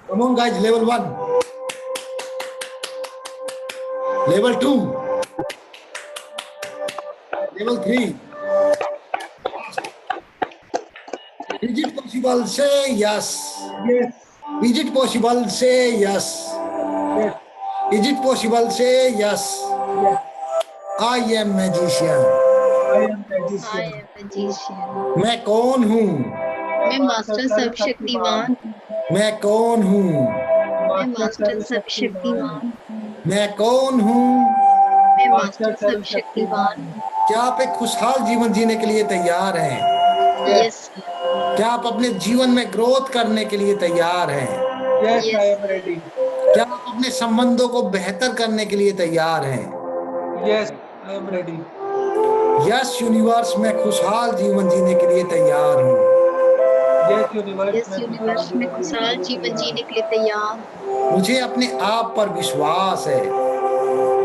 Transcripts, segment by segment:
Come on, guys. Level 1, level 2, level 3. Is it possible? Say yes. Yes. Is it possible? Say yes. Yes. Is it possible? Say yes. Yes. I am magician. I am I magician. am magician. मैं कौन हूँ? मैं master सर्वशक्तिमान हूँ। मैं कौन हूँ? मैं मास्टर सर्वशक्तिमान हूँ। मैं कौन हूँ? मैं मास्टर सर्वशक्तिमान हूँ। क्या आप एक खुशहाल जीवन जीने के लिए तैयार हैं? यस क्या आप अपने जीवन में ग्रोथ करने के लिए तैयार हैं? Yes, Yes. I am ready. क्या आप अपने संबंधों को बेहतर करने के लिए तैयार हैं? Yes, I am ready. Yes universe, मैं खुशहाल जीवन जीने के लिए तैयार हूँ। Yes, universe. यस यूनिवर्स में खुशहाल जीवन जीने के लिए तैयार हूँ। मुझे अपने आप पर विश्वास है।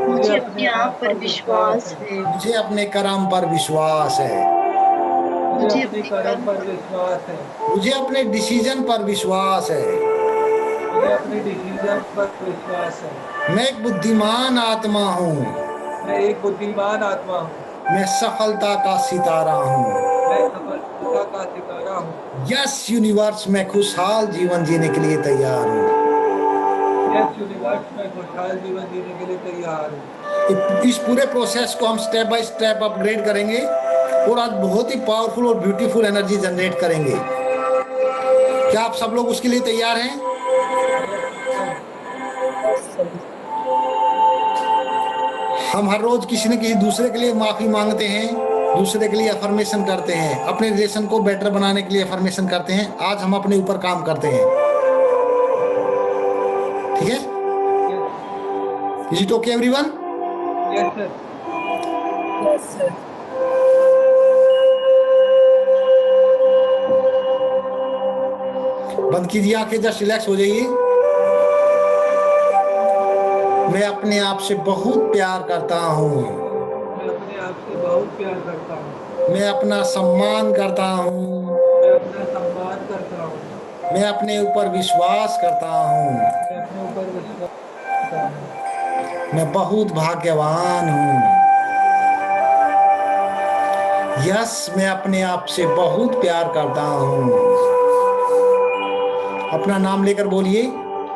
मुझे अपने आप पर विश्वास है। मुझे अपने कर्म पर विश्वास है। मुझे अपने कर्म पर विश्वास है। मुझे अपने डिसीजन पर विश्वास है। मुझे अपने डिसीजन पर विश्वास है। मैं एक बुद्धिमान आत्मा हूँ। मैं एक बुद्धिमान आत्मा हूँ। मैं सफलता का सितारा हूँ। मैं सफलता का सितारा हूँ। यस यूनिवर्स, मैं खुशहाल जीवन जीने के लिए तैयार हूँ। यस यूनिवर्स, मैं खुशहाल जीवन जीने के लिए तैयार हूँ। इस पूरे प्रोसेस को हम स्टेप बाय स्टेप अपग्रेड करेंगे और आज बहुत ही पावरफुल और ब्यूटीफुल एनर्जी जनरेट करेंगे। क्या आप सब लोग उसके लिए तैयार हैं? हम हर रोज किसी न किसी दूसरे के लिए माफी मांगते हैं, दूसरे के लिए अफर्मेशन करते हैं, अपने रिलेशन को बेटर बनाने के लिए अफर्मेशन करते हैं। आज हम अपने ऊपर काम करते हैं, ठीक है? Is it okay everyone? Yes sir. Yes sir. बंद कीजिए आंखें, जस्ट रिलैक्स हो जाइए। मैं अपने आप से बहुत प्यार करता हूँ। मैं अपने आप से बहुत प्यार करता हूँ। मैं अपना सम्मान करता हूँ। मैं अपना सम्मान करता हूँ। मैं अपने ऊपर विश्वास करता हूँ। मैं अपने ऊपर विश्वास करता हूँ। मैं बहुत भाग्यवान हूँ। यस, मैं अपने आप से बहुत प्यार करता हूँ। अपना नाम लेकर बोलिए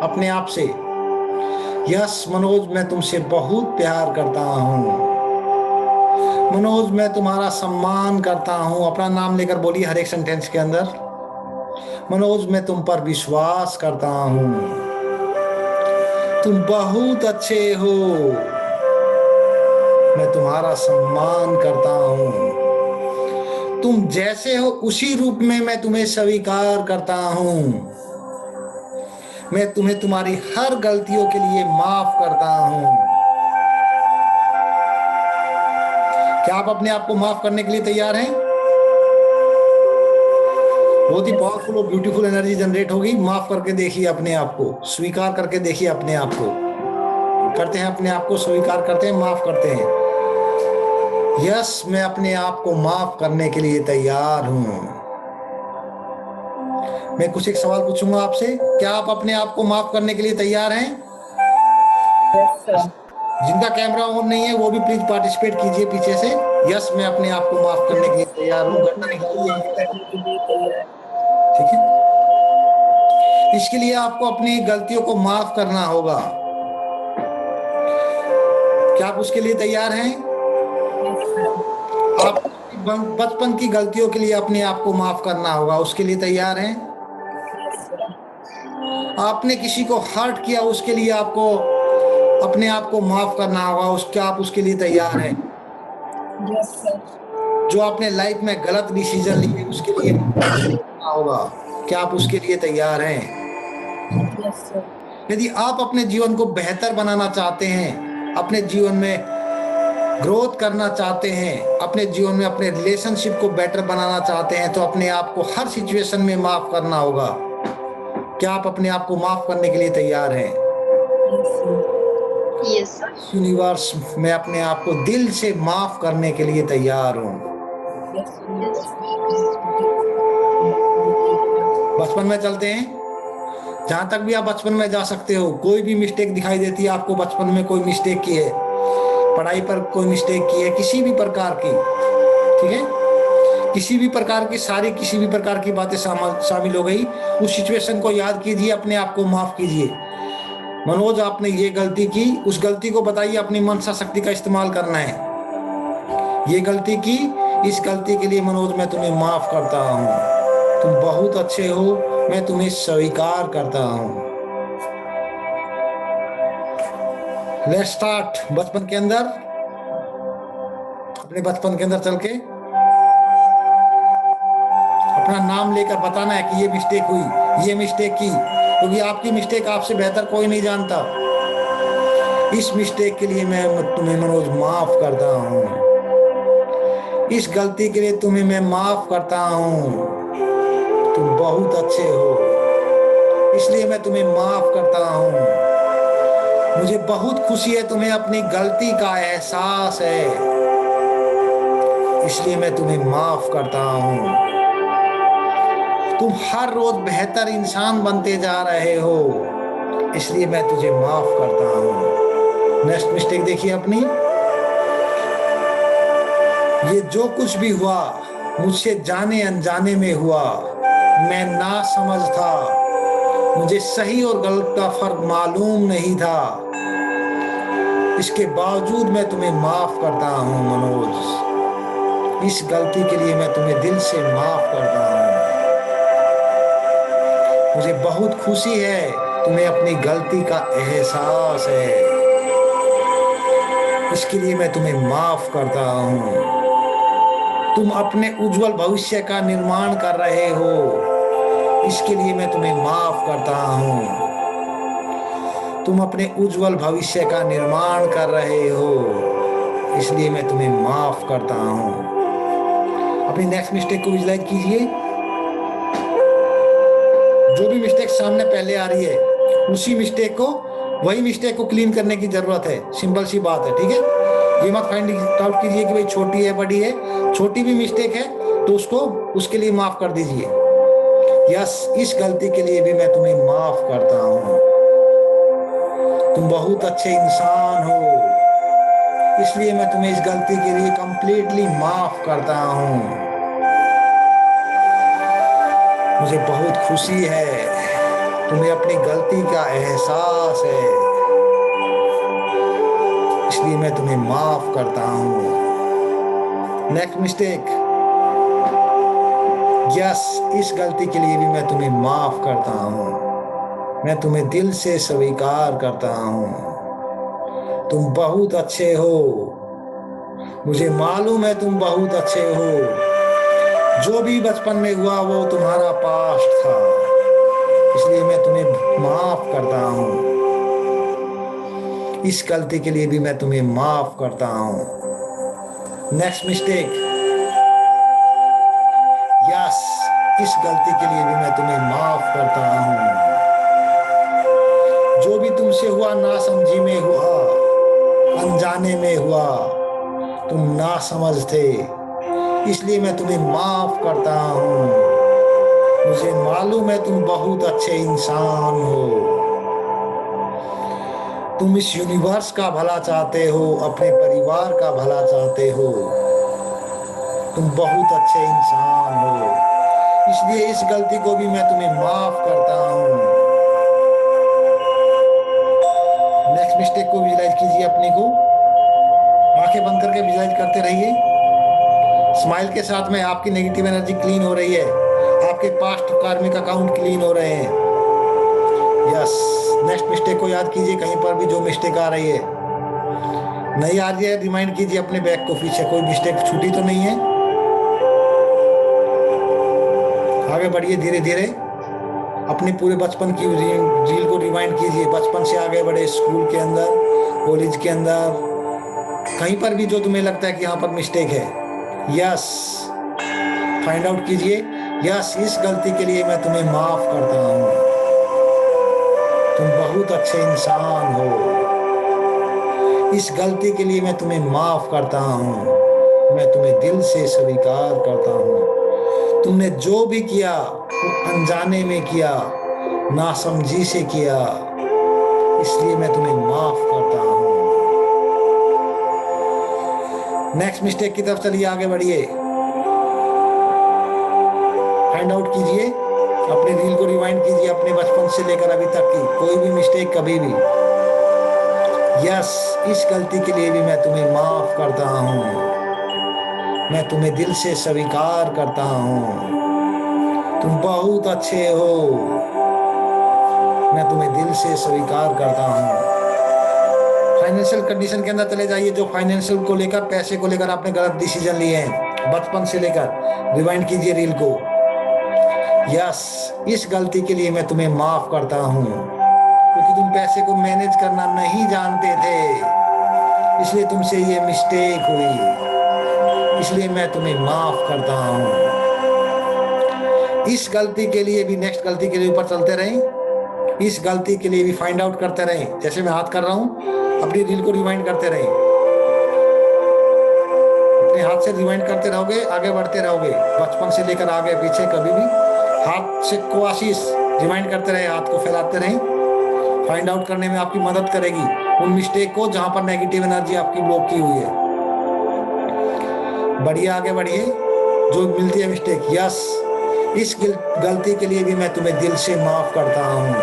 अपने आप से, यस मनोज, मैं तुमसे बहुत प्यार करता हूँ। मनोज, मैं तुम्हारा सम्मान करता हूँ। अपना नाम लेकर बोलिए हर एक सेंटेंस के अंदर, मनोज, मैं तुम पर विश्वास करता हूँ। तुम बहुत अच्छे हो। मैं तुम्हारा सम्मान करता हूँ। तुम जैसे हो उसी रूप में मैं तुम्हें स्वीकार करता हूँ। मैं तुम्हें तुम्हारी हर गलतियों के लिए माफ करता हूँ। क्या आप अपने आप को माफ करने के लिए तैयार हैं? बहुत ही पावरफुल और ब्यूटीफुल एनर्जी जनरेट होगी। माफ करके देखिए अपने आप को, स्वीकार करके देखिए अपने आप को। करते हैं अपने आप को स्वीकार करते हैं, माफ करते हैं। यस, मैं अपने आप को माफ करने के लिए तैयार हूं। मैं कुछ एक सवाल पूछूंगा आपसे, क्या आप अपने आप को माफ करने के लिए तैयार हैं? Yes sir. जिनका कैमरा ऑन नहीं है वो भी प्लीज पार्टिसिपेट कीजिए पीछे से। यस, मैं अपने आप को माफ करने के लिए तैयार हूँ। घटना निकालिए, ठीक है? इसके लिए आपको अपनी गलतियों को माफ करना होगा। क्या आप उसके लिए तैयार हैं? आप बचपन की गलतियों के लिए अपने आप को माफ करना होगा, उसके लिए तैयार हैं? आपने किसी को हर्ट किया, उसके लिए आपको अपने आप को माफ करना होगा, उसके आप उसके लिए तैयार हैं? Yes sir. जो आपने लाइफ में गलत डिसीजन लिए उसके लिए करना होगा, क्या आप उसके लिए तैयार हैं? Yes sir. यदि आप अपने जीवन को बेहतर बनाना चाहते हैं, अपने जीवन में ग्रोथ करना चाहते हैं, अपने जीवन में अपने रिलेशनशिप को बेटर बनाना चाहते हैं, तो अपने आप को हर सिचुएशन में माफ करना होगा। क्या आप अपने आप को माफ करने के लिए तैयार हैं? Yes sir. यूनिवर्स, मैं अपने आप को दिल से माफ करने के लिए तैयार हूँ। बचपन में चलते हैं। जहां तक भी आप बचपन में जा सकते हो, कोई भी मिस्टेक दिखाई देती है आपको, बचपन में कोई मिस्टेक की है, पढ़ाई पर कोई मिस्टेक की है, किसी भी प्रकार की, ठीक है, किसी भी प्रकार की, सारी किसी भी प्रकार की बातें शामिल हो गई, उस सिचुएशन को याद कीजिए, अपने आप को माफ कीजिए। मनोज, आपने ये गलती की, उस गलती को बताइए, अपनी मनसा शक्ति का इस्तेमाल करना है। ये गलती की, इस गलती के लिए मनोज मैं तुम्हें माफ करता हूँ, तुम बहुत अच्छे हो, मैं तुम्हें स्वीकार करता हूँ। Let's start. बचपन के अंदर, अपने बचपन के अंदर चल के अपना नाम लेकर बताना है कि ये मिस्टेक हुई, ये मिस्टेक की, क्योंकि आपकी मिस्टेक आपसे बेहतर कोई नहीं जानता। इस मिस्टेक के लिए मैं तुम्हें मनोज माफ करता हूँ, इस गलती के लिए तुम्हें मैं माफ करता हूँ, तुम बहुत अच्छे हो, इसलिए मैं तुम्हें माफ करता हूँ। मुझे बहुत खुशी है, तुम्हें अपनी गलती का एहसास है, इसलिए मैं तुम्हें माफ करता हूँ। तुम हर रोज बेहतर इंसान बनते जा रहे हो, इसलिए मैं तुझे माफ करता हूँ। नेक्स्ट मिस्टेक देखिए अपनी। ये जो कुछ भी हुआ मुझसे जाने अनजाने में हुआ, मैं नासमझ था, मुझे सही और गलत का फर्क मालूम नहीं था, इसके बावजूद मैं तुम्हें माफ करता हूँ मनोज। इस गलती के लिए मैं तुम्हें दिल से माफ करता हूँ। मुझे बहुत खुशी है, तुम्हें अपनी गलती का एहसास है, इसके लिए मैं तुम्हें माफ करता हूँ। तुम अपने उज्जवल भविष्य का निर्माण कर रहे हो, इसके लिए मैं तुम्हें माफ करता हूँ। तुम अपने उज्जवल भविष्य का निर्माण कर रहे हो, इसलिए मैं तुम्हें माफ करता हूँ। अपनी नेक्स्ट मिस्टेक को विजुलाइज कीजिए। जो भी मिस्टेक सामने पहले आ रही है, उसी मिस्टेक को, वही मिस्टेक को क्लीन करने की जरूरत है। सिंपल सी बात है, ठीक है। ये मत फाइंड आउट कीजिए कि भाई छोटी है बड़ी है, छोटी भी मिस्टेक है तो उसको उसके लिए माफ कर दीजिए। यस, इस गलती के लिए भी मैं तुम्हें माफ करता हूँ। तुम बहुत अच्छे इंसान हो, इसलिए मैं तुम्हें इस गलती के लिए कंप्लीटली माफ करता हूँ। मुझे बहुत खुशी है, तुम्हें अपनी गलती का एहसास है, इसलिए मैं तुम्हें माफ करता हूँ। Next mistake. यस, इस गलती के लिए भी मैं तुम्हें माफ करता हूँ, मैं तुम्हें दिल से स्वीकार करता हूँ। तुम बहुत अच्छे हो, मुझे मालूम है तुम बहुत अच्छे हो। जो भी बचपन में हुआ वो तुम्हारा पास्ट था, इसलिए मैं तुम्हें माफ करता हूँ। इस गलती के लिए भी मैं तुम्हें माफ करता हूँ। Next mistake. यस, इस गलती के लिए भी मैं तुम्हें माफ करता हूँ। जो भी तुमसे हुआ नासमझी में हुआ, अनजाने में हुआ, तुम नासमझ थे, इसलिए मैं तुम्हें माफ करता हूँ। मुझे मालूम है तुम बहुत अच्छे इंसान हो, तुम इस यूनिवर्स का भला चाहते हो, अपने परिवार का भला चाहते हो, तुम बहुत अच्छे इंसान हो, इसलिए इस गलती को भी मैं तुम्हें माफ करता हूँ। नेक्स्ट मिस्टेक को विजुलाइज कीजिए अपने को, आंखें बंद करके विजुलाइज करते रहिए। स्माइल के साथ में आपकी नेगेटिव एनर्जी क्लीन हो रही है, आपके पास्ट कार्मिक अकाउंट क्लीन हो रहे हैं। यस, नेक्स्ट मिस्टेक को याद कीजिए। कहीं पर भी जो मिस्टेक आ रही है, नहीं आ रही है, रिमाइंड कीजिए अपने बैग को, पीछे कोई मिस्टेक छूटी तो नहीं है। आगे बढ़िए धीरे धीरे, अपने पूरे बचपन की रील को रिमाइंड कीजिए। बचपन से आगे बढ़े, स्कूल के अंदर, कॉलेज के अंदर, कहीं पर भी जो तुम्हें लगता है कि यहाँ पर मिस्टेक है, यस, फाइंड आउट कीजिए। यस, इस गलती के लिए मैं तुम्हें माफ करता हूँ, तुम बहुत अच्छे इंसान हो, इस गलती के लिए मैं तुम्हें माफ करता हूँ, मैं तुम्हें दिल से स्वीकार करता हूँ। तुमने जो भी किया वो अनजाने में किया, नासमझी से किया, इसलिए मैं तुम्हें माफ करता हूँ। नेक्स्ट मिस्टेक की तरफ चलिए, आगे बढ़िए, फाइंड आउट कीजिए, अपने रील को रिवाइंड कीजिए, अपने बचपन से लेकर अभी तक की कोई भी मिस्टेक कभी भी। यस, इस गलती के लिए भी मैं तुम्हें माफ करता हूँ, मैं तुम्हें दिल से स्वीकार करता हूँ, तुम बहुत अच्छे हो, मैं तुम्हें दिल से स्वीकार करता हूँ। फाइनेंशियल कंडीशन के अंदर चले जाइए, जो फाइनेंशियल को लेकर, पैसे को लेकर आपने गलत डिसीजन लिए हैं बचपन से लेकर, रिवाइंड कीजिए रील को। यस, इस गलती के लिए मैं तुम्हें माफ करता हूँ, क्योंकि तुम पैसे को मैनेज करना नहीं जानते थे, इसलिए तुमसे ये मिस्टेक हुई, इसलिए मैं तुम्हें माफ करता हूँ। इस गलती के लिए भी, नेक्स्ट गलती के लिए ऊपर चलते रहें, इस गलती के लिए भी फाइंड आउट करते रहें, जैसे मैं हाथ कर रहा हूँ अपनी रील को रिवाइंड करते रहें, अपने हाथ से रिवाइंड करते रहोगे, आगे बढ़ते रहोगे, बचपन से लेकर आगे पीछे, कभी भी हाथ से कोशिश रिवाइंड करते रहे, हाथ को फैलाते रहें, फाइंड आउट करने में आपकी मदद करेगी उन मिस्टेक को जहां पर नेगेटिव एनर्जी आपकी ब्लॉक की हुई है। बढ़िए, आगे बढ़िए, जो मिलती है मिस्टेक। यस, इस गलती के लिए भी मैं तुम्हें दिल से माफ करता हूँ,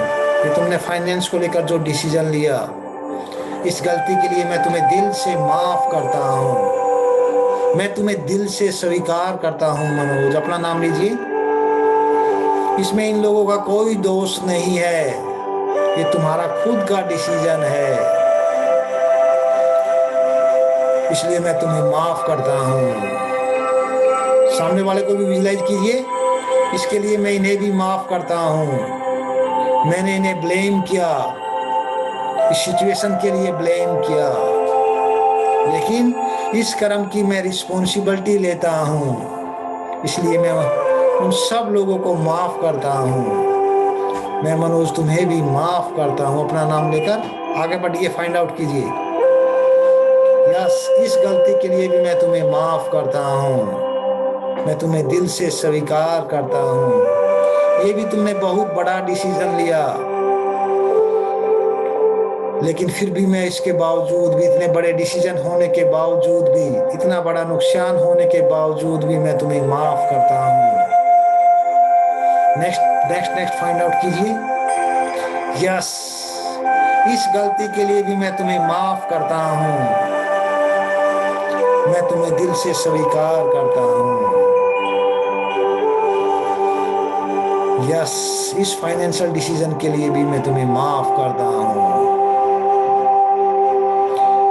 कि तुमने फाइनेंस को लेकर जो डिसीजन लिया, इस गलती के लिए मैं तुम्हें दिल से माफ करता हूँ, मैं तुम्हें दिल से स्वीकार करता हूँ। मनोज, अपना नाम लीजिए, इसमें इन लोगों का कोई दोष नहीं है, ये तुम्हारा खुद का डिसीजन है, इसलिए मैं तुम्हें माफ करता हूँ। सामने वाले को भी विजुलाइज कीजिए, इसके लिए मैं इन्हें भी माफ करता हूँ, मैंने इन्हें ब्लेम किया, इस सिचुएशन के लिए ब्लेम किया, लेकिन इस कर्म की मैं रिस्पॉन्सिबिलिटी लेता हूँ, इसलिए मैं उन सब लोगों को माफ करता हूँ। मैं मनोज तुम्हें भी माफ करता हूँ। अपना नाम लेकर आगे बढ़िए, फाइंड आउट कीजिए। यस, इस गलती के लिए भी मैं तुम्हें माफ करता हूँ, मैं तुम्हें दिल से स्वीकार करता हूँ। ये भी तुमने बहुत बड़ा डिसीजन लिया, लेकिन फिर भी मैं इसके बावजूद भी, इतने बड़े डिसीजन होने के बावजूद भी, इतना बड़ा नुकसान होने के बावजूद भी मैं तुम्हें माफ करता हूँ। नेक्स्ट फाइंड आउट कीजिए। यस, इस गलती के लिए भी मैं तुम्हें माफ करता हूँ, मैं तुम्हें दिल से स्वीकार करता हूँ। यस, इस फाइनेंशियल डिसीजन के लिए भी मैं तुम्हें माफ करता हूँ।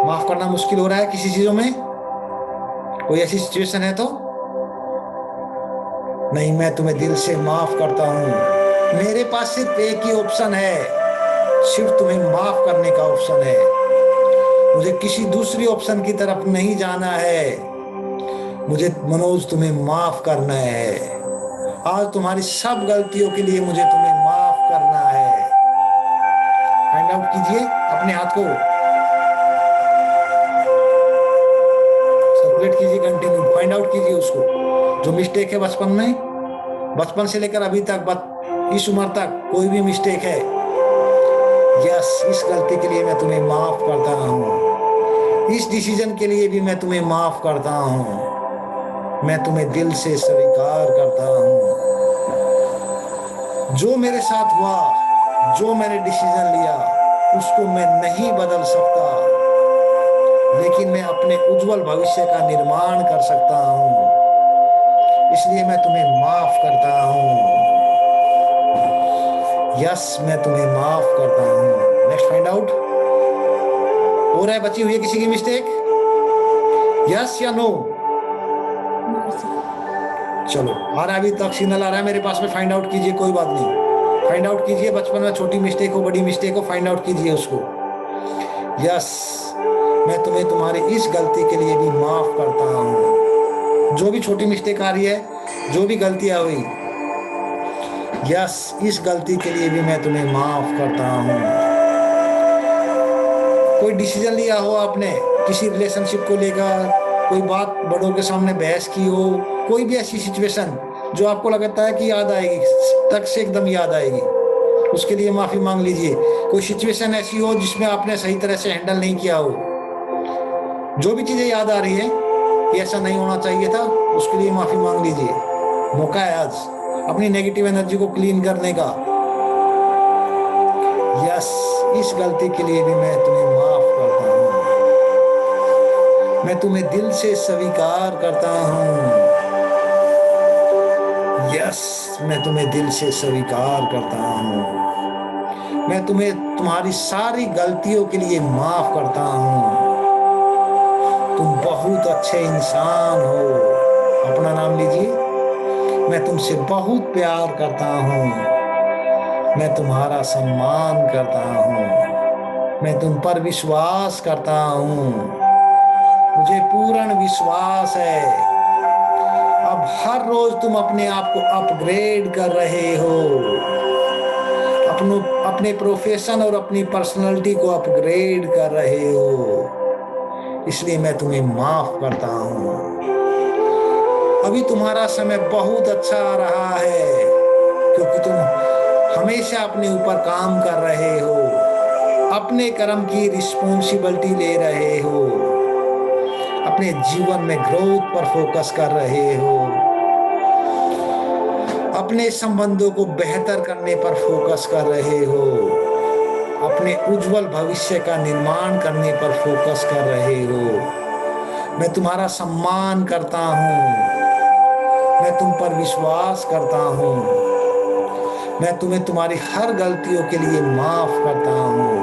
माफ करना मुश्किल हो रहा है किसी चीजों में, कोई ऐसी सिचुएशन है तो नहीं, मैं तुम्हें दिल से माफ करता हूँ। मेरे पास सिर्फ एक ही ऑप्शन है, सिर्फ तुम्हें माफ करने का ऑप्शन है, मुझे किसी दूसरी ऑप्शन की तरफ नहीं जाना है, मुझे मनोज तुम्हें माफ करना है। आज तुम्हारी सब गलतियों के लिए मुझे तुम्हें माफ करना है। फाइंड आउट कीजिए, अपने हाथ को सर्कुलेट कीजिए, कंटिन्यू फाइंड आउट कीजिए उसको, जो मिस्टेक है बचपन में, बचपन से लेकर अभी तक, इस उम्र तक कोई भी मिस्टेक है। यस, इस गलती के लिए मैं तुम्हें माफ करता हूँ, इस डिसीजन के लिए भी मैं तुम्हें माफ करता हूँ, मैं तुम्हें दिल से स्वीकार करता हूँ। जो मेरे साथ हुआ, जो मैंने डिसीजन लिया, उसको मैं नहीं बदल सकता, लेकिन मैं अपने उज्जवल भविष्य का निर्माण कर सकता हूँ, इसलिए मैं तुम्हें माफ करता हूँ। यस, मैं तुम्हें माफ करता हूँ। नेक्स्ट फाइंड आउट हो रहा है, बची हुई है किसी की मिस्टेक? यस या नो? चलो, आ रहा है, अभी तक सिग्नल आ रहा है मेरे पास में, फाइंड आउट कीजिए, कोई बात नहीं, फाइंड आउट कीजिए। बचपन में छोटी मिस्टेक हो, बड़ी मिस्टेक हो, फाइंड आउट कीजिए उसको। यस, मैं तुम्हें तुम्हारी इस गलती के लिए भी माफ करता हूँ, जो भी छोटी मिस्टेक आ रही है, जो भी गलतियां हुई, यस, इस गलती के लिए भी मैं तुम्हें माफ करता हूँ। कोई डिसीजन लिया हो आपने किसी रिलेशनशिप को लेकर, कोई बात बड़ों के सामने बहस की हो, कोई भी ऐसी सिचुएशन जो आपको लगता है कि याद आएगी, तक से एकदम याद आएगी, उसके लिए माफी मांग लीजिए। कोई सिचुएशन ऐसी हो जिसमें आपने सही तरह से हैंडल नहीं किया हो, जो भी चीजें याद आ रही है कि ऐसा नहीं होना चाहिए था, उसके लिए माफी मांग लीजिए। मौका है आज अपनी नेगेटिव एनर्जी को क्लीन करने का। यस, इस गलती के लिए भी मैं तुम्हें माफ करता हूँ। मैं तुम्हें दिल से स्वीकार करता हूँ। यस, मैं तुम्हें दिल से स्वीकार करता हूँ। मैं तुम्हें तुम्हारी सारी गलतियों के लिए माफ करता हूँ। तुम बहुत अच्छे इंसान हो। अपना नाम लीजिए। मैं तुमसे बहुत प्यार करता हूँ। मैं तुम्हारा सम्मान करता हूँ। मैं तुम पर विश्वास करता हूँ। मुझे पूर्ण विश्वास है अब हर रोज तुम अपने आप को अपग्रेड कर रहे हो। अपने प्रोफेशन और अपनी पर्सनालिटी को अपग्रेड कर रहे हो, इसलिए मैं तुम्हें माफ करता हूँ। अभी तुम्हारा समय बहुत अच्छा आ रहा है, क्योंकि तुम हमेशा अपने ऊपर काम कर रहे हो, अपने कर्म की रिस्पॉन्सिबिलिटी ले रहे हो, अपने जीवन में ग्रोथ पर फोकस कर रहे हो, अपने संबंधों को बेहतर करने पर फोकस कर रहे हो, अपने उज्जवल भविष्य का निर्माण करने पर फोकस कर रहे हो। मैं तुम्हारा सम्मान करता हूँ। मैं तुम पर विश्वास करता हूँ। मैं तुम्हें तुम्हारी हर गलतियों के लिए माफ करता हूँ।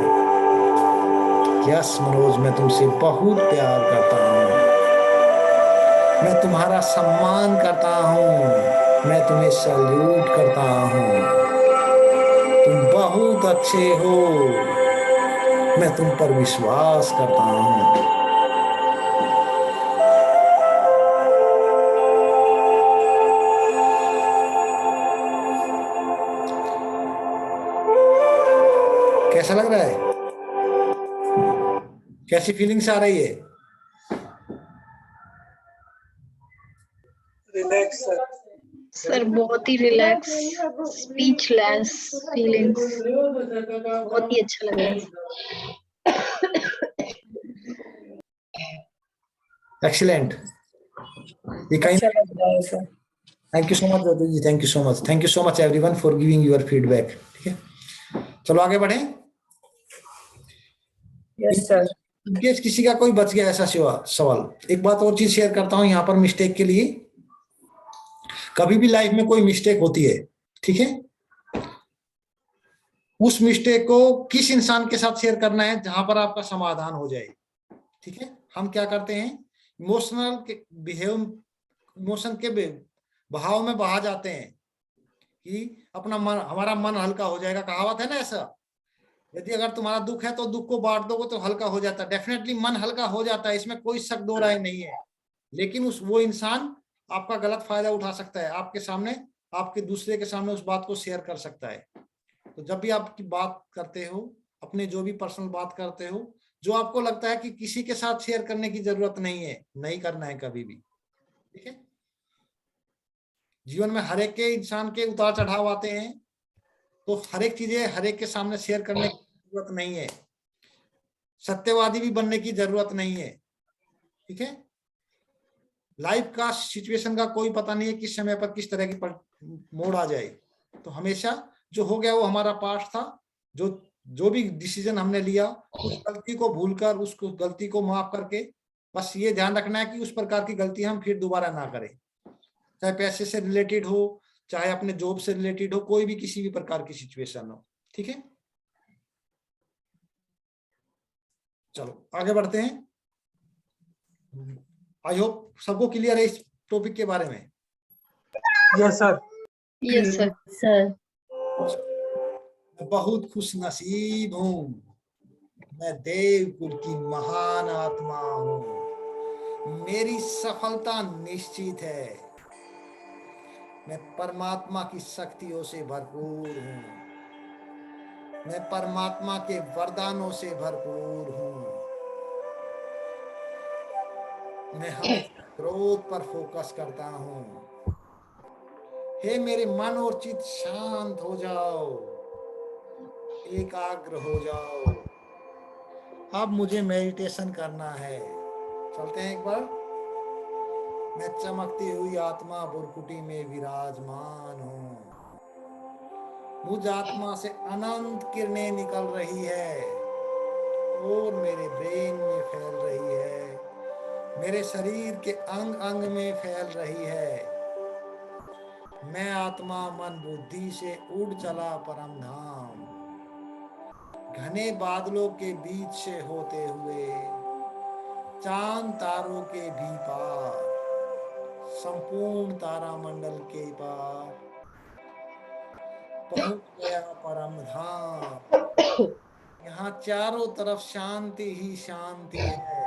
यस मनोज, मैं तुमसे बहुत प्यार करता हूँ। मैं तुम्हारा सम्मान करता हूँ। मैं तुम्हें सैल्यूट करता हूँ। तुम बहुत अच्छे हो। मैं तुम पर विश्वास करता हूँ। कैसा लग रहा है? कैसी फीलिंग्स आ रही है? Relax sir. सर बहुत ही रिलैक्स, स्पीचलेस फीलिंग्स, बहुत ही अच्छा लग रहा है। एक्सीलेंट। ये कहीं अच्छा लग रहा है sir. Thank you so much Jyoti ji, thank you so much, thank you so much everyone for giving your feedback. ठीक है, चलो आगे बढ़े। Yes sir. केस किसी का कोई बच गया ऐसा सवाल, एक बात और चीज शेयर करता हूं यहाँ पर मिस्टेक के लिए। कभी भी लाइफ में कोई मिस्टेक होती है, ठीक है, उस मिस्टेक को किस इंसान के साथ शेयर करना है जहां पर आपका समाधान हो जाए। ठीक है, हम क्या करते हैं, इमोशनल के बिहेव, इमोशन के बहाव में बहा जाते हैं कि अपना मन, हमारा मन हल्का हो जाएगा। कहावत है ना ऐसा, यदि अगर तुम्हारा दुख है तो दुख को बांट दोगे तो हल्का हो जाता है। डेफिनेटली मन हल्का हो जाता है, इसमें कोई शक दो राय नहीं है। लेकिन वो इंसान आपका गलत फायदा उठा सकता है, आपके सामने, आपके दूसरे के सामने उस बात को शेयर कर सकता है। तो जब भी आपकी बात करते हो, अपने जो भी पर्सनल बात करते हो, जो आपको लगता है कि किसी के साथ शेयर करने की जरूरत नहीं है, नहीं करना है कभी भी। ठीक है, जीवन में हर एक के इंसान के उतार चढ़ाव आते हैं, तो हर एक चीजें हर एक के सामने शेयर करने की जरूरत नहीं है, सत्यवादी भी बनने की जरूरत नहीं है। ठीक है, लाइफ का सिचुएशन का कोई पता नहीं है किस समय पर किस तरह की मोड़ आ जाए। तो हमेशा जो हो गया वो हमारा पास्ट था, जो जो भी डिसीजन हमने लिया, उस गलती को भूलकर, उस गलती को माफ करके बस ये ध्यान रखना है कि उस प्रकार की गलती हम फिर दोबारा ना करें, चाहे पैसे से रिलेटेड हो, चाहे अपने जॉब से रिलेटेड हो, कोई भी किसी भी प्रकार की सिचुएशन हो। ठीक है, चलो आगे बढ़ते हैं। आई होप सबको क्लियर है इस टॉपिक के बारे में। Yes sir. Yes sir. Sir मैं बहुत खुश नसीब हूँ, मैं देव कुल की महान आत्मा हूँ। मेरी सफलता निश्चित है। मैं परमात्मा की शक्तियों से भरपूर हूँ। मैं परमात्मा के वरदानों से भरपूर हूँ। मैं हमेशा ग्रोथ पर फोकस करता हूँ। हे मेरे मन और चित्त शांत हो जाओ। एकाग्र हो जाओ। अब मुझे मेडिटेशन करना है। चलते हैं एक बार। मैं चमकती हुई आत्मा बुरकुटी में विराजमान हूँ। मुझ आत्मा से अनंत किरणें निकल रही है और मेरे ब्रेन में फैल रही है, मेरे शरीर के अंग अंग में फैल रही है। मैं आत्मा मन बुद्धि से उड़ चला परम धाम, घने बादलों के बीच से होते हुए, चांद तारों के भी पार, संपूर्ण तारामंडल के पार पहुंच गया परम धाम। यहाँ चारों तरफ शांति ही शांति है।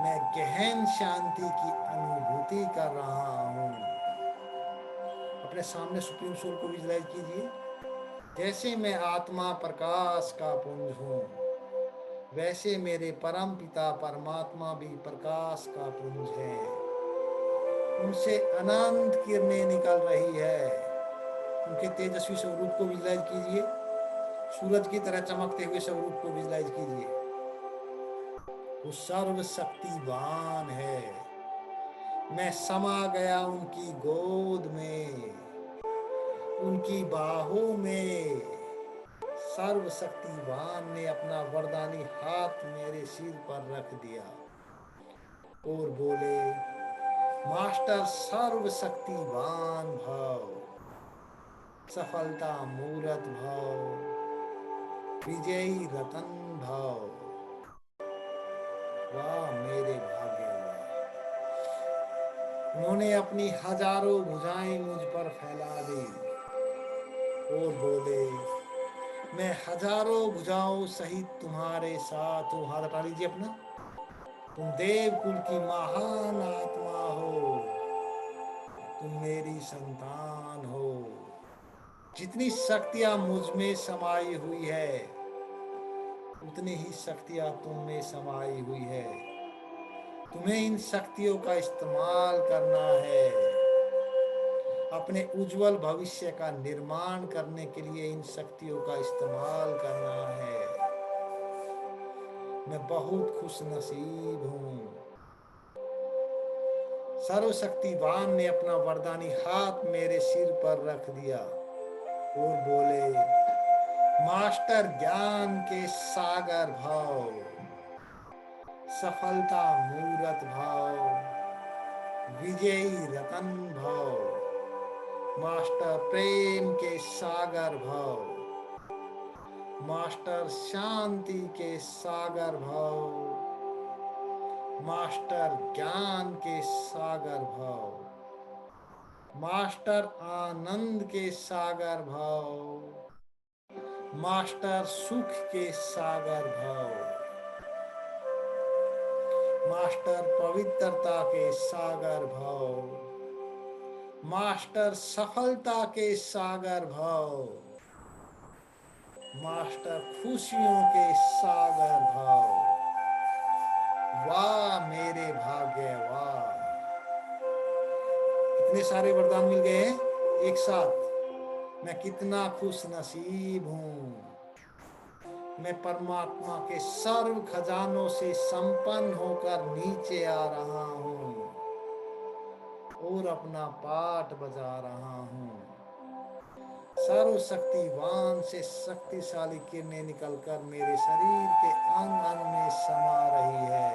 मैं गहन शांति की अनुभूति कर रहा हूँ। अपने सामने सुप्रीम सोल को विजुलाइज कीजिए। जैसे मैं आत्मा प्रकाश का पुंज हूँ, वैसे मेरे परम पिता परमात्मा भी प्रकाश का पुंज है। उनसे अनंत किरणें निकल रही है। उनके तेजस्वी स्वरूप को विजुलाइज कीजिए। सूरज की तरह चमकते हुए स्वरूप को विजुलाइज कीजिए। वो सर्वशक्तिवान है। मैं समा गया उनकी गोद में, उनकी बाहों में। सर्वशक्तिवान ने अपना वरदानी हाथ मेरे सिर पर रख दिया और बोले, मास्टर सर्वशक्तिवान भव, सफलता मूरत भव, विजयी रतन भव। वाह मेरे भाग्य वाह। उन्होंने अपनी हजारों भुजाएं मुझ पर फैला दी और बोले, मैं हजारों भुजाओं सहित तुम्हारे साथ हूँ। हाथ हटा लीजिए अपना। तुम देव कुल की महान आत्मा हो, तुम मेरी संतान हो। जितनी शक्तियां मुझ में समाई हुई है, उतनी ही शक्तियां तुम में समाई हुई है। तुम्हें इन शक्तियों का इस्तेमाल करना है। अपने उज्जवल भविष्य का निर्माण करने के लिए इन शक्तियों का इस्तेमाल करना है। मैं बहुत खुश नसीब हूँ। सर्वशक्तिवान ने अपना वरदानी हाथ मेरे सिर पर रख दिया और बोले, मास्टर ज्ञान के सागर भाव, सफलता मूरत भाव, विजयी रतन भाव, मास्टर प्रेम के सागर भाव, मास्टर शांति के सागर भाव, मास्टर ज्ञान के सागर भाव, मास्टर आनंद के सागर भाव, मास्टर सुख के सागर भाव, मास्टर पवित्रता के सागर भाव, मास्टर सफलता के सागर भाव, मास्टर खुशियों के सागर भाव। वाह मेरे भाग्य वाह। कितने सारे वरदान मिल गए हैं एक साथ। मैं कितना खुश नसीब हूँ। मैं परमात्मा के सर्व खजानों से संपन्न होकर नीचे आ रहा हूँ और अपना पाठ बजा रहा हूँ। सर्वशक्तिवान से शक्तिशाली किरणें निकलकर मेरे शरीर के अंग अंग में समा रही है।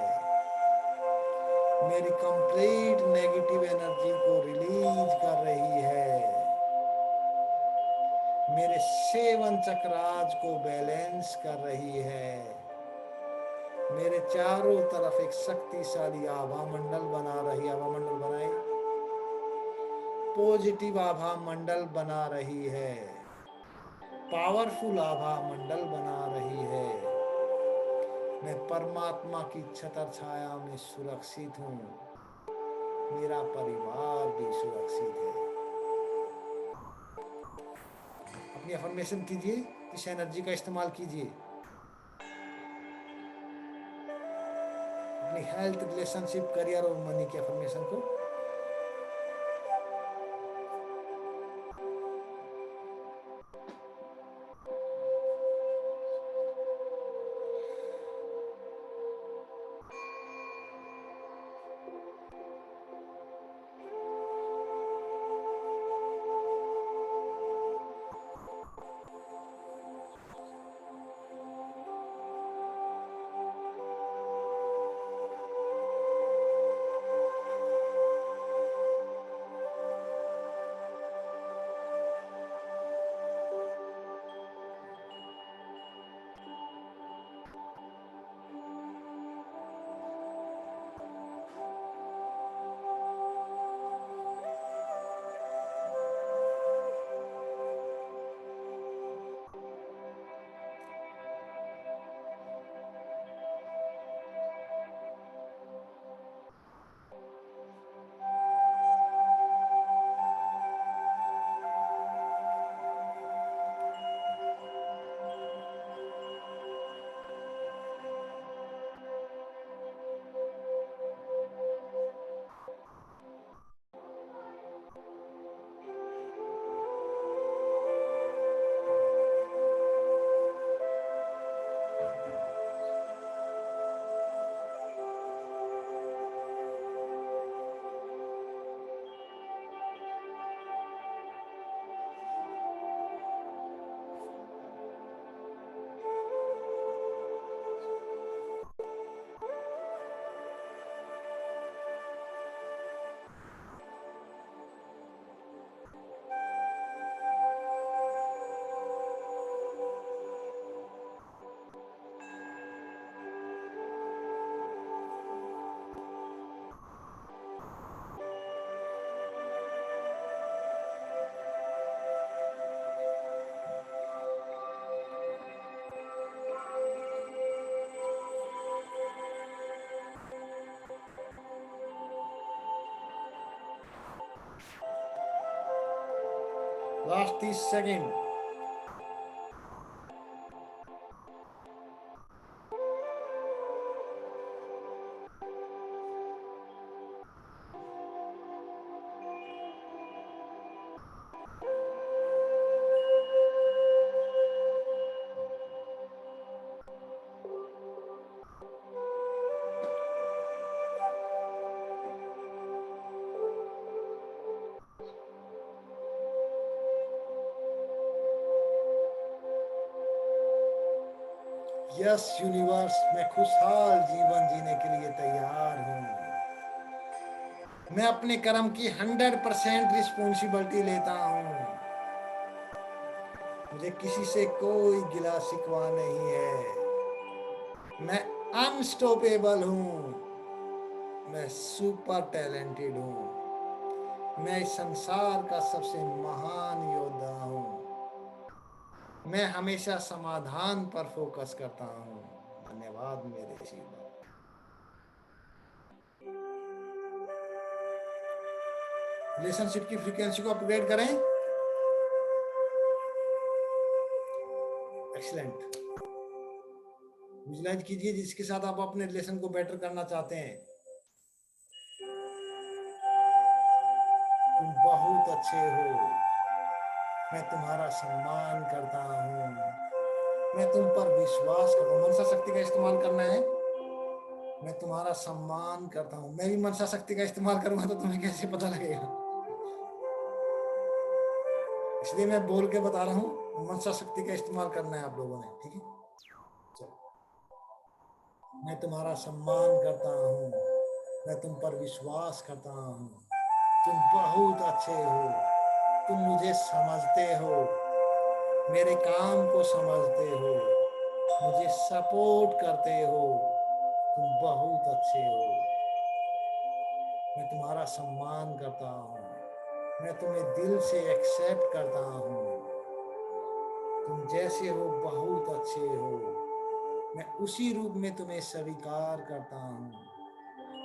मेरी कंप्लीट नेगेटिव एनर्जी को रिलीज कर रही है। मेरे सेवन चक्राज को बैलेंस कर रही है। मेरे चारों तरफ एक शक्तिशाली आभा मंडल बना रही। आभा मंडल बनाए, पॉजिटिव आभा मंडल बना रही है। पावरफुल आभा मंडल बना रही है। मैं परमात्मा की छतर छाया में सुरक्षित हूँ। मेरा परिवार भी सुरक्षित है। अपनी अफर्मेशन कीजिए, इस एनर्जी का इस्तेमाल कीजिए। अपनी हेल्थ, रिलेशनशिप, करियर और मनी के अफर्मेशन को लास्ट 30 सेकेंड। यस यूनिवर्स, मैं खुशहाल जीवन जीने के लिए तैयार हूं। मैं अपने कर्म की 100% रिस्पॉन्सिबिलिटी लेता हूं। मुझे किसी से कोई गिला शिकवा नहीं है। मैं अनस्टॉपेबल हूं। मैं सुपर टैलेंटेड हूं। मैं इस संसार का सबसे महान योद्धा हूं। मैं हमेशा समाधान पर फोकस करता हूं। धन्यवाद मेरे शिव बाबा। रिलेशनशिप की फ्रीक्वेंसी को अपग्रेड करें। एक्सीलेंट। विजुलाइज कीजिए जिसके साथ आप अपने रिलेशन को बेटर करना चाहते हैं। तुम बहुत अच्छे हो। मैं तुम्हारा सम्मान करता हूँ। मैं तुम पर विश्वास करता हूँ। मनसा शक्ति का इस्तेमाल करना है। मैं तुम्हारा सम्मान करता हूँ। मैं भी मनसा शक्ति का इस्तेमाल करूंगा तो तुम्हें कैसे पता लगेगा, इसलिए मैं बोल के बता रहा हूँ। मनसा शक्ति का इस्तेमाल करना है आप लोगों ने, ठीक है। चलो, मैं तुम्हारा सम्मान करता हूँ। मैं तुम पर विश्वास करता हूँ। तुम बहुत अच्छे हो। तुम मुझे समझते हो। मेरे काम को समझते हो। मुझे सपोर्ट करते हो। तुम बहुत अच्छे हो। मैं तुम्हारा सम्मान करता हूँ। मैं तुम्हें दिल से एक्सेप्ट करता हूँ। तुम जैसे हो बहुत अच्छे हो। मैं उसी रूप में तुम्हें स्वीकार करता हूँ।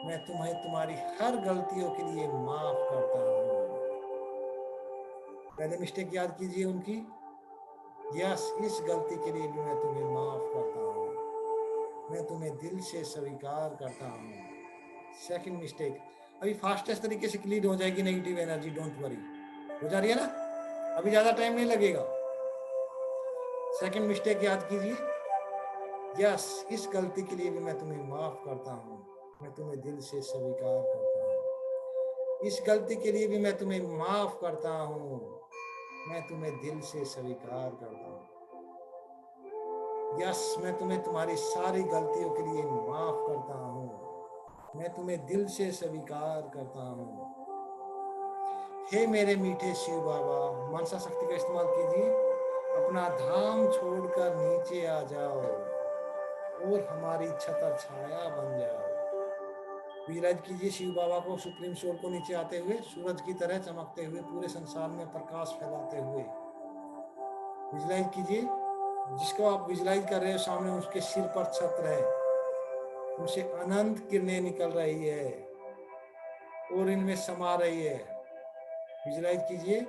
मैं तुम्हें तुम्हारी हर गलतियों के लिए माफ करता हूँ। पहले मिस्टेक याद कीजिए उनकी। यस, इस गलती के लिए भी मैं तुम्हें माफ करता हूँ। मैं तुम्हें दिल से स्वीकार करता हूँ। सेकंड मिस्टेक अभी फास्टेस्ट तरीके से क्लीन हो जाएगी नेगेटिव एनर्जी, डोंट वरी। हो जा रही है ना, अभी ज्यादा टाइम नहीं लगेगा। सेकंड मिस्टेक याद कीजिए। यस, इस गलती के लिए भी मैं तुम्हें माफ करता हूँ। मैं तुम्हें दिल से स्वीकार करता हूँ। इस गलती के लिए भी मैं तुम्हें माफ करता हूँ। मैं तुम्हें दिल से स्वीकार करता हूँ। यस, मैं तुम्हें तुम्हारी सारी गलतियों के लिए माफ करता हूँ। मैं तुम्हें दिल से स्वीकार करता हूँ। हे मेरे मीठे शिव बाबा, मनसा शक्ति का इस्तेमाल कीजिए। अपना धाम छोड़कर नीचे आ जाओ और हमारी छत्र छाया बन जाओ। विराज कीजिए शिव बाबा को, सुप्रीम सोल को नीचे आते हुए, सूरज की तरह चमकते हुए, पूरे संसार में प्रकाश फैलाते हुए। विजुलाइज कीजिए, जिसको आप विजुलाइज कर रहे हो सामने, उसके सिर पर छत्र है, उनसे अनंत किरणें निकल रही है और इनमें समा रही है। विजुलाइज कीजिए,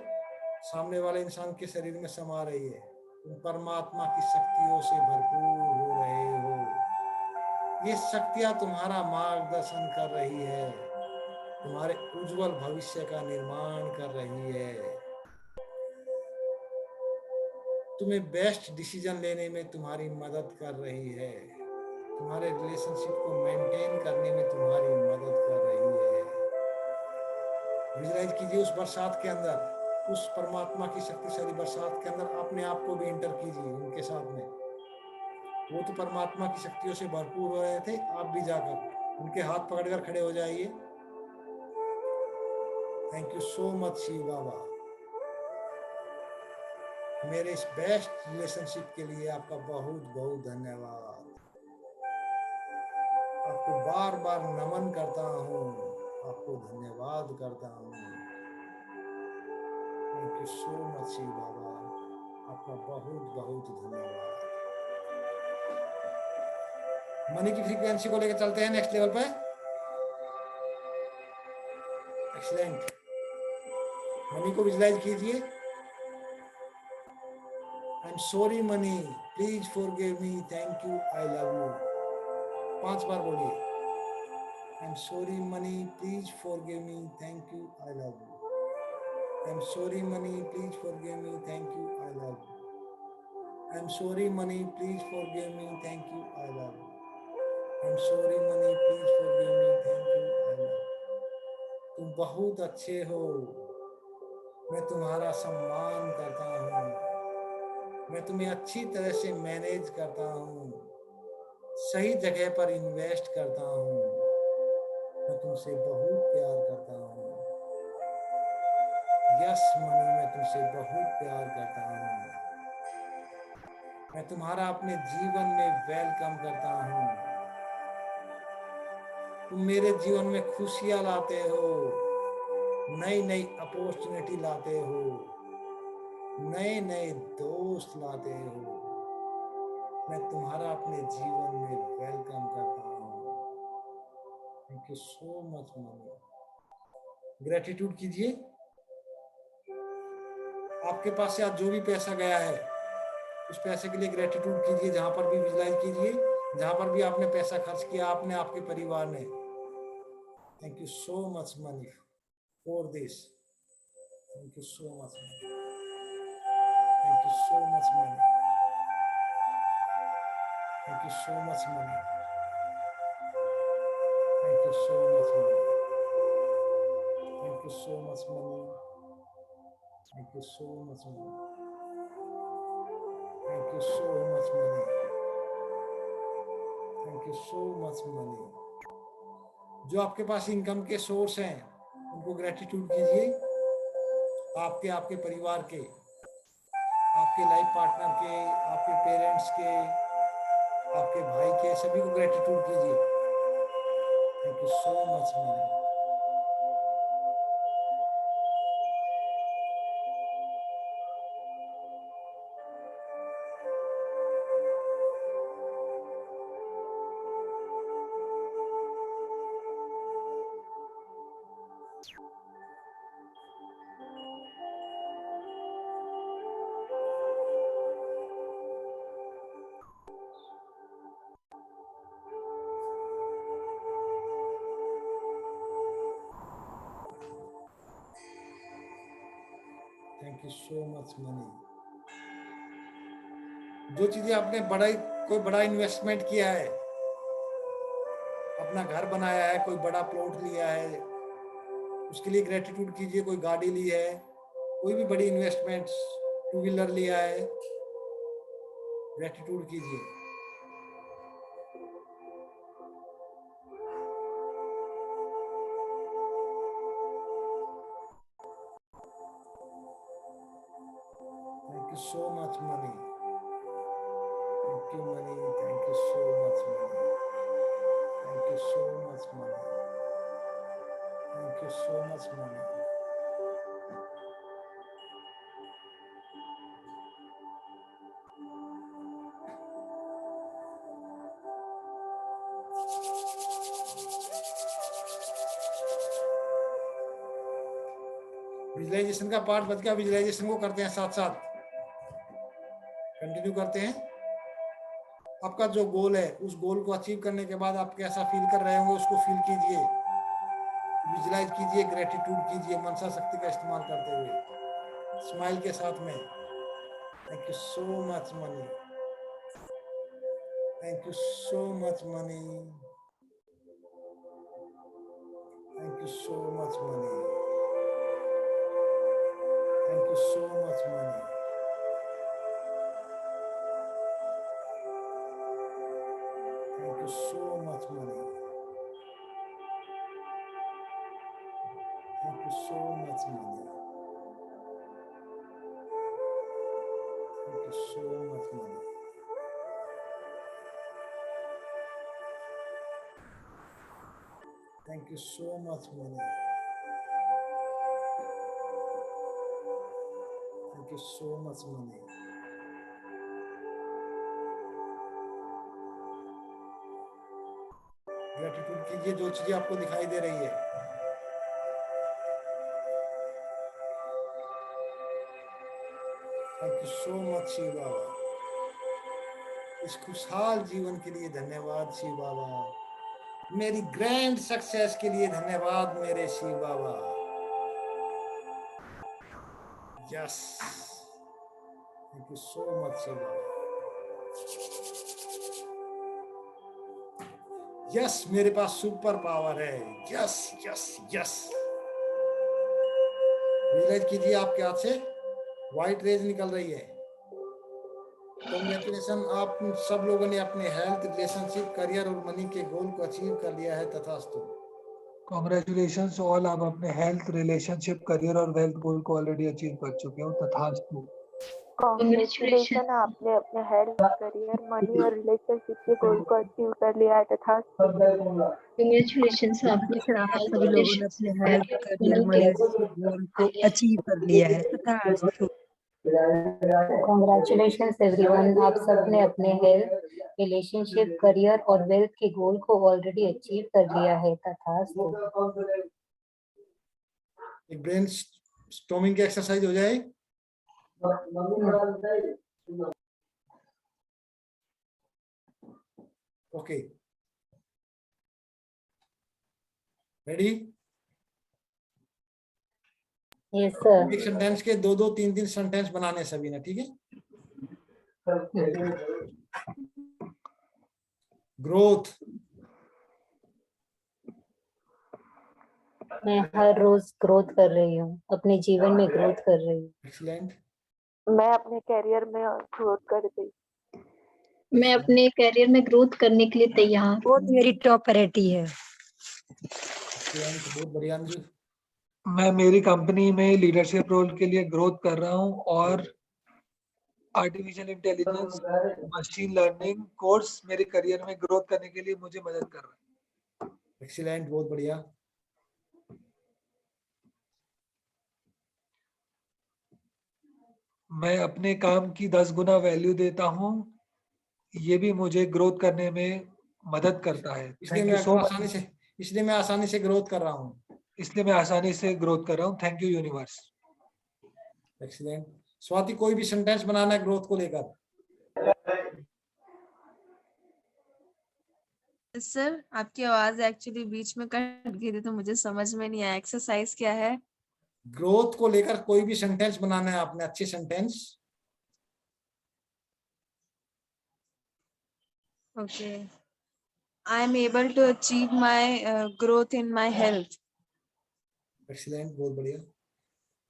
सामने वाले इंसान के शरीर में समा रही है। तुम परमात्मा की शक्तियों से भरपूर हो रहे हो। ये शक्तियां तुम्हारा मार्गदर्शन कर रही है, तुम्हारे उज्जवल भविष्य का निर्माण कर रही है, तुम्हें बेस्ट डिसीजन लेने में तुम्हारी मदद कर रही है, तुम्हारे रिलेशनशिप को मेंटेन करने में तुम्हारी मदद कर रही है। विजुलाइज कीजिए उस बरसात के अंदर, उस परमात्मा की शक्तिशाली बरसात के अंदर अपने आप को भी इंटर कीजिए उनके साथ में। वो तो परमात्मा की शक्तियों से भरपूर हो रहे थे, आप भी जाकर उनके हाथ पकड़कर खड़े हो जाइए। Thank you so much Shiv Baba, मेरे इस बेस्ट रिलेशनशिप के लिए आपका बहुत बहुत धन्यवाद। आपको बार बार नमन करता हूँ, आपको धन्यवाद करता हूँ। Thank you so much Shiv Baba, आपका बहुत बहुत धन्यवाद। मनी की फ्रीक्वेंसी को लेकर चलते हैं नेक्स्ट लेवल पे। एक्सीलेंट। मनी को विजुलाइज कीजिए। I'm sorry money, please forgive me, thank you, I love you. 5 बार बोलिए. I'm sorry money, please forgive me, thank you, I love you. I'm sorry money, please forgive me, thank you, I love you. I'm sorry money, please forgive me, thank you, I love you. I'm sorry money, please forgive me, thank you, I love you. तुम बहुत अच्छे हो, मैं तुम्हारा सम्मान करता हूँ, मैं तुम्हें अच्छी तरह से मैनेज करता हूँ, सही जगह पर इन्वेस्ट करता हूँ, मैं तुमसे बहुत प्यार करता हूँ. यस मनी, मैं तुमसे बहुत प्यार करता हूँ, मैं तुम्हारा अपने जीवन में वेलकम करता हूँ. तुम मेरे जीवन में खुशियां लाते हो, नई नई अपॉर्चुनिटी लाते हो, नए नए दोस्त लाते हो. मैं तुम्हारा अपने जीवन में वेलकम करता हूँ. Thank you so much money. Gratitude कीजिए. आपके पास से आज जो भी पैसा गया है उस पैसे के लिए ग्रेटिट्यूड कीजिए. जहां पर भी विजुलाइज कीजिए, जहां पर भी आपने पैसा खर्च किया, आपने, आपके परिवार ने. Thank you so much money for this. Thank you so much money. Thank you so much money. Thank you so much money. Thank you so much money. Thank you so much money. Thank you so much money. Thank you so much money. Thank you so much money. जो आपके पास income के source हैं उनको gratitude कीजिए. आपके, आपके परिवार के, आपके लाइफ पार्टनर के, आपके पेरेंट्स के, आपके भाई के, सभी को ग्रेटिट्यूड कीजिए. Thank you so much money. Thank you so much money. जो चीजें आपने कोई बड़ा इन्वेस्टमेंट किया है, अपना घर बनाया है, कोई बड़ा प्लॉट लिया है, उसके लिए ग्रेटिट्यूड कीजिए. कोई गाड़ी ली है, कोई भी बड़ी इन्वेस्टमेंट, 2 व्हीलर लिया है, ग्रेटिट्यूड कीजिए. Thank you so much money. Thank you money. Thank you so much money. Thank you so much money. Thank you so much money. Visualisation का पार्ट बच गया. विजुअलाइजेशन को करते हैं साथ साथ, कंटिन्यू करते हैं. आपका जो गोल है, उस गोल को अचीव करने के बाद आप कैसा फील कर रहे होंगे उसको फील कीजिए, विजुलाइज कीजिए, ग्रेटिट्यूड कीजिए मनसा शक्ति का इस्तेमाल करते हुए, स्माइल के साथ में. Thank you so much money. Thank you so much money. Thank you so much money. Thank you so much money. Thank you so much money. Thank you so much money. Thank you so much money. Thank you so much, Mani. Thank you so much, Mani. Gratitude कीजिए जो चीजें आपको दिखाई दे रही है. Thank you so much Shiv Baba. इस खुशहाल जीवन के लिए धन्यवाद शिव बाबा। मेरी ग्रैंड सक्सेस के लिए धन्यवाद मेरे Shiv Baba. Yes, thank you so much Shiv Baba. Yes, मेरे पास सुपर पावर है। Yes yes yes. विजुलाइज कीजिए, आपके हाथ से व्हाइट रेज निकल रही है। कांग्रेचुलेशन, आप सब लोगों ने अपने हेल्थ, रिलेशनशिप, करियर और मनी के गोल को अचीव कर लिया है। तथास्तु। कॉन्ग्रेचुलेशन ऑल, आप अपने हेल्थ, रिलेशनशिप, करियर और वेल्थ गोल को ऑलरेडी अचीव कर चुके हो। तथास्तु। कांग्रेचुलेशन, आपने अपने हेल्थ, करियर, मनी और रिलेशनशिप के गोल को अचीव कर लिया है। तथास्तु। Congratulations, आपने सर आप health, सभी लोगों ने अपने relationship, health, career, money money के गोल को अचीव कर लिया है। तथास्तु। Congratulations everyone, आप सबने अपने हेल्थ, रिलेशनशिप, करियर और वेल्थ के गोल को ऑलरेडी अचीव कर लिया है। तथास्तु। एक ब्रेन स्टॉर्मिंग की एक्सरसाइज हो जाए। Okay, ready? Yes sir. एक सेंटेंस के दो दो तीन तीन सेंटेंस बनाने सभी ने, ठीक है? ग्रोथ, मैं हर रोज ग्रोथ कर रही हूँ, अपने जीवन में ग्रोथ कर रही हूँ। एक्सीलेंट। मैं अपने करियर में ग्रोथ कर रही। मैं अपने करियर में ग्रोथ करने के लिए तैयार वो हूँ। मेरी टॉप प्रायोरिटी है। एक्सीलेंट, बहुत बढ़िया अंजू। मैं मेरी कंपनी में लीडरशिप रोल के लिए ग्रोथ कर रहा हूँ और artificial intelligence, machine learning course मेरे करियर में ग्रोथ करने के लिए मुझे मदद कर रहा है। एक्सीलेंट, बहुत बढ़िया। मैं अपने काम की 10 गुना वैल्यू देता हूँ, ये भी मुझे ग्रोथ करने में मदद करता है। इसलिए थैंक यू मैं सो आसानी मच। से इसलिए मैं आसानी से ग्रोथ कर रहा हूँ। इसलिए मैं आसानी से ग्रोथ कर रहा हूँ। Thank you universe. Excellent. Swati, कोई भी सेंटेंस बनाना है ग्रोथ को लेकर। सर आपकी आवाज एक्चुअली बीच में कट गई थी तो मुझे समझ में नहीं आया एक्सरसाइज क्या है। ग्रोथ को लेकर कोई भी सेंटेंस बनाना है आपने, अच्छे sentence. Okay, I am able to achieve my growth in my health. Excellent, बहुत बढ़िया।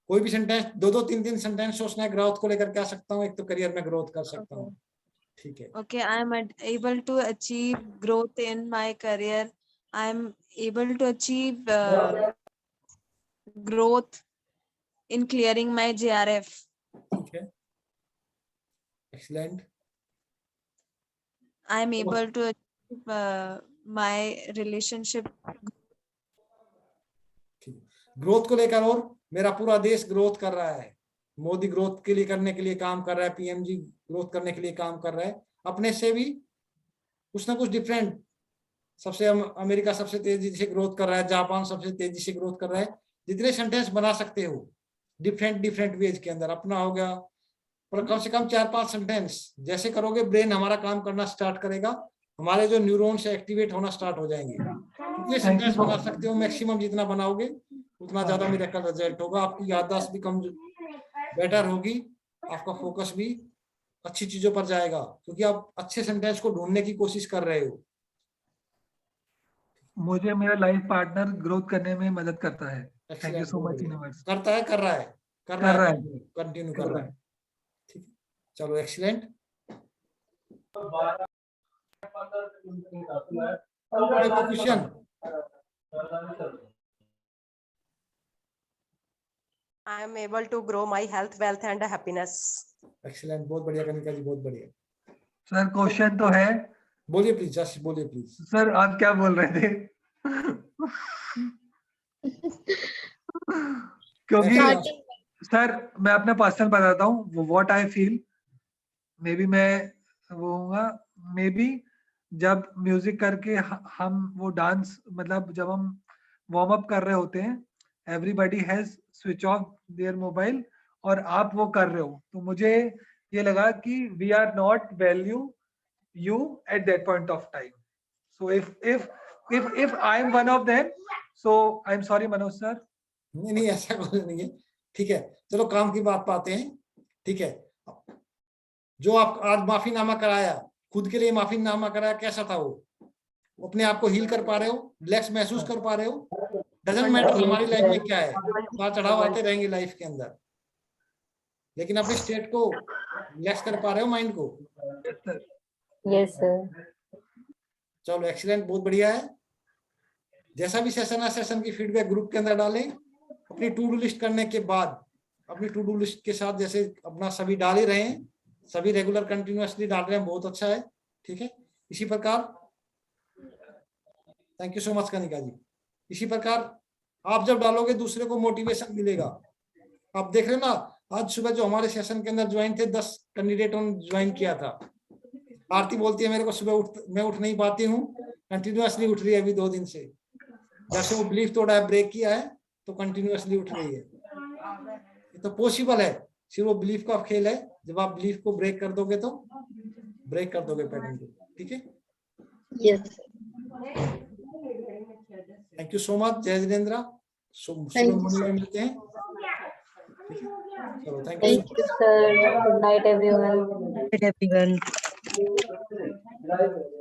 कोई भी सेंटेंस दो दो तीन तीन सेंटेंस सोचना है ग्रोथ को लेकर। क्या सकता हूँ? एक तो करियर में ग्रोथ कर सकता हूँ, ठीक है। Okay, I am able to achieve growth in my career. I am able to achieve growth in clearing my JRF। ठीक है, excellent. I am able to achieve my relationship. Growth को लेकर, और मेरा पूरा देश ग्रोथ कर रहा है। मोदी ग्रोथ के लिए करने के लिए काम कर रहा है, पीएमजी ग्रोथ करने के लिए काम कर रहा है। अपने से भी कुछ ना कुछ डिफरेंट। सबसे अमेरिका सबसे तेजी से ग्रोथ कर रहा है, जापान सबसे तेजी से ग्रोथ कर रहा है। जितने सेंटेंस बना सकते हो डिफरेंट डिफरेंट वेज के अंदर, अपना हो गया, पर कम से कम 4-5 सेंटेंस जैसे करोगे ब्रेन हमारा काम करना स्टार्ट करेगा, हमारे जो न्यूरॉन्स एक्टिवेट होना स्टार्ट हो जाएंगे। कितने सेंटेंस बना सकते हो? मैक्सिमम जितना बनाओगे उतना ज्यादा मिरेकल रिजल्ट होगा। आपकी याददाश्त भी कम बेटर होगी, आपका फोकस भी अच्छी चीजों पर जाएगा, क्योंकि आप अच्छे सेंटेंस को ढूंढने की कोशिश कर रहे हो। मुझे मेरा लाइफ पार्टनर ग्रोथ करने में मदद करता है। Thank you excellent, so much universe. करता है, कर रहा है, कर रहा है, कंटिन्यू कर रहा है। ठीक है, चलो excellent. Question? I am able to grow my health, wealth and happiness. Excellent, बहुत बढ़िया कनिका जी, बहुत बढ़िया। सर क्वेश्चन तो है। बोलिए प्लीज, जस्ट बोलिए प्लीज। सर आप क्या बोल रहे थे? क्योंकि सर मैं अपना पर्सनल बताता हूँ what I feel. May be मैं वो होगा, मे बी जब म्यूजिक करके हम वो डांस, मतलब जब हम वार्म अप कर रहे होते हैं, everybody has switch of their mobile और आप वो कर रहे हो, तो मुझे ये लगा कि we are not value you at that point of time. So if I am one of them, so I'm sorry Manoj sir. नहीं ऐसा कुछ नहीं है, ठीक है। चलो काम की बात पाते हैं, ठीक है। जो आप आज माफीनामा कराया, खुद के लिए माफीनामा कराया, कैसा था वो? अपने आप को हील कर पा रहे हो, रिलैक्स महसूस कर पा रहे हो? डजंट मैटर हमारी लाइफ में क्या है, उतार चढ़ाव आते रहेंगे लाइफ के अंदर, लेकिन अपने स्टेट को रिलैक्स कर पा रहे हो, माइंड को? Yes sir. चलो एक्सीलेंट, बहुत बढ़िया है। जैसा भी सेशन है, सेशन की फीडबैक ग्रुप के अंदर डालें। अपनी टू डू लिस्ट करने के बाद अपनी टू डू लिस्ट के साथ जैसे अपना सभी डाल ही रहे हैं, सभी रेगुलर कंटिन्यूअसली डाल रहे हैं, बहुत अच्छा है, ठीक है। इसी प्रकार thank you so much Kanika ji. इसी प्रकार आप जब डालोगे दूसरे को मोटिवेशन मिलेगा। आप देख रहे हो ना, आज सुबह जो हमारे सेशन के अंदर ज्वाइन थे 10 कैंडिडेटों ने ज्वाइन किया था। आरती बोलती है मेरे को सुबह मैं उठ नहीं पाती हूँ, कंटिन्यूअसली उठ रही है अभी 2 दिन से। जैसे वो बिलीफ तोड़ा है, ब्रेक किया है, तो कंटिन्यूअसली उठ रही है। ये तो पॉसिबल है, सिर्फ वो बिलीफ का खेल है। जब आप बिलीफ को ब्रेक कर दोगे तो ब्रेक कर दोगे पैटर्न को, ठीक है। Yes thank you so much जय जिनेंद्र। सुबह मॉर्निंग में मिलते हैं, ठीक है। चलो thank you sir. Good night everyone. Everyone.